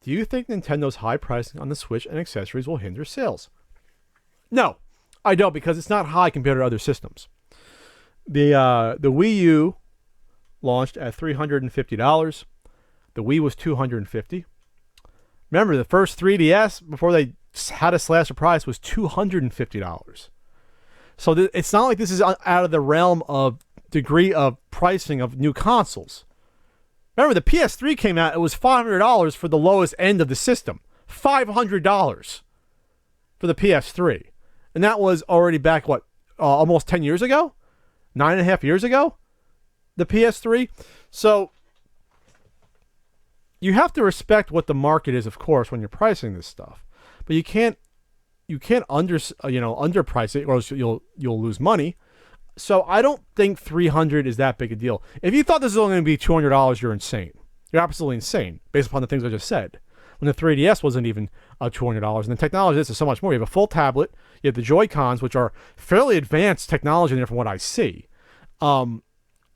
Do you think Nintendo's high pricing on the Switch and accessories will hinder sales? No, I don't, because it's not high compared to other systems. The Wii U launched at $350. The Wii was $250. Remember, the first 3DS, before they had to slash the price, was $250. So it's not like this is out of the realm of degree of pricing of new consoles. Remember, the PS3 came out, it was $500 for the lowest end of the system. $500 for the PS3. And that was already back, almost 10 years ago? 9.5 years ago? The PS3? So you have to respect what the market is, of course, when you're pricing this stuff. But you can't underprice it, or else you'll lose money. So I don't think $300 is that big a deal. If you thought this was only going to be $200, you're insane. You're absolutely insane, based upon the things I just said. When the 3DS wasn't even $200, and the technology is so much more. You have a full tablet, you have the Joy-Cons, which are fairly advanced technology there from what I see. And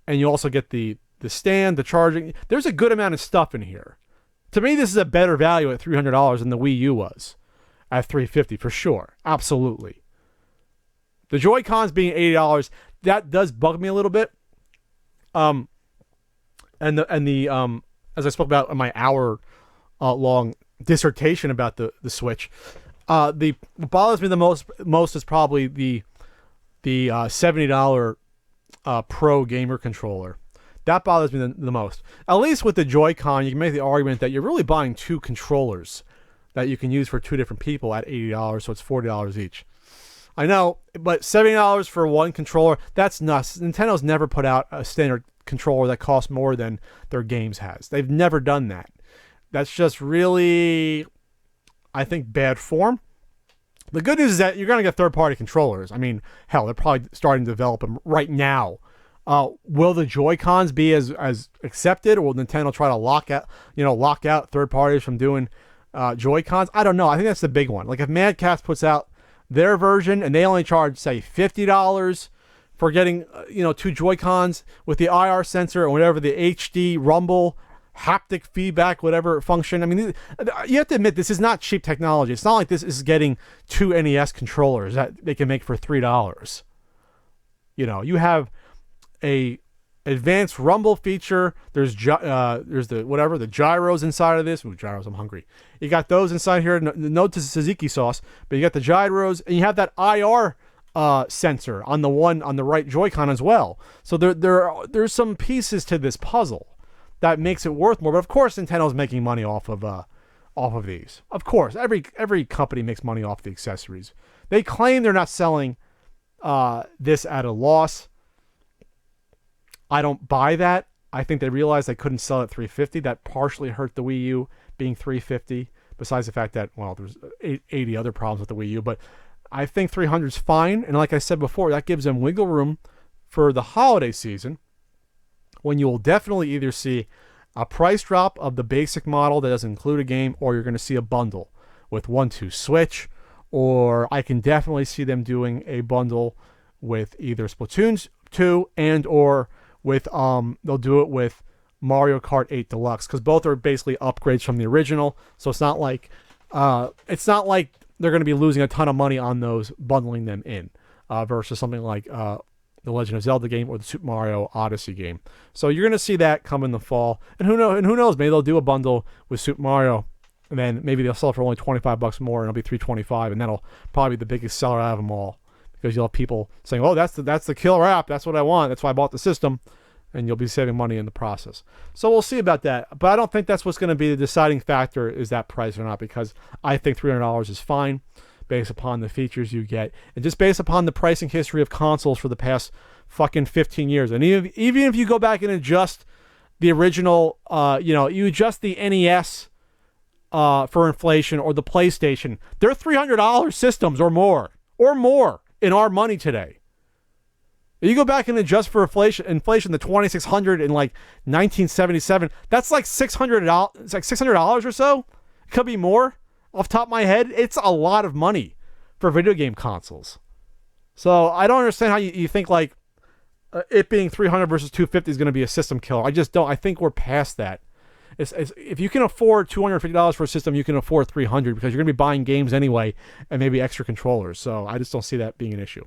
you also get the stand, the charging. There's a good amount of stuff in here. To me, this is a better value at $300 than the Wii U was at $350 for sure. Absolutely. The Joy-Cons being $80, that does bug me a little bit. And the as I spoke about in my hour long dissertation about the Switch, what bothers me the most is probably the $70 Pro gamer controller. That bothers me the most. At least with the Joy-Con, you can make the argument that you're really buying two controllers that you can use for two different people at $80, so it's $40 each. I know, but $70 for one controller, that's nuts. Nintendo's never put out a standard controller that costs more than their games has. They've never done that. That's just really, I think, bad form. The good news is that you're going to get third-party controllers. I mean, hell, they're probably starting to develop them right now. Will the Joy-Cons be as accepted, or will Nintendo try to lock out third parties from doing Joy-Cons? I don't know. I think that's the big one. Like if Mad Catz puts out their version and they only charge, say, $50 for getting two Joy-Cons with the IR sensor or whatever, the HD rumble haptic feedback, whatever function. I mean, you have to admit, this is not cheap technology. It's not like this is getting two NES controllers that they can make for $3. You have a advanced rumble feature. There's the gyros inside of this. Ooh, gyros, I'm hungry. You got those inside here. No tzatziki sauce, but you got the gyros, and you have that IR sensor on the right Joy-Con as well. So there's some pieces to this puzzle that makes it worth more. But of course, Nintendo's making money off of these. Of course, every company makes money off the accessories. They claim they're not selling this at a loss. I don't buy that. I think they realized they couldn't sell at $350. That partially hurt the Wii U being $350. Besides the fact that, there's 80 other problems with the Wii U. But I think $300 is fine. And like I said before, that gives them wiggle room for the holiday season, when you will definitely either see a price drop of the basic model that doesn't include a game, or you're going to see a bundle with 1-2 Switch, or I can definitely see them doing a bundle with either Splatoon 2 and or with they'll do it with Mario Kart 8 Deluxe, because both are basically upgrades from the original. So it's not like they're going to be losing a ton of money on those, bundling them in, versus something like the Legend of Zelda game or the Super Mario Odyssey game. So you're going to see that come in the fall, and who knows, maybe they'll do a bundle with Super Mario, and then maybe they'll sell it for only $25 more, and it'll be $325, and that'll probably be the biggest seller out of them all, because you'll have people saying, "Oh, that's the killer app. That's what I want. That's why I bought the system," and you'll be saving money in the process. So we'll see about that. But I don't think that's what's going to be the deciding factor, is that price or not, because I think $300 is fine based upon the features you get, and just based upon the pricing history of consoles for the past fucking 15 years. And even if you go back and adjust the original, you adjust the NES for inflation, or the PlayStation, they're $300 systems or more in our money today. If you go back and adjust for inflation, the 2600 in like 1977, that's like $600. It's like $600 or so. It could be more. Off the top of my head, it's a lot of money for video game consoles. So I don't understand how you think like it being $300 versus $250 is going to be a system killer. I just don't. I think we're past that. If you can afford $250 for a system, you can afford $300 because you're going to be buying games anyway and maybe extra controllers. So I just don't see that being an issue.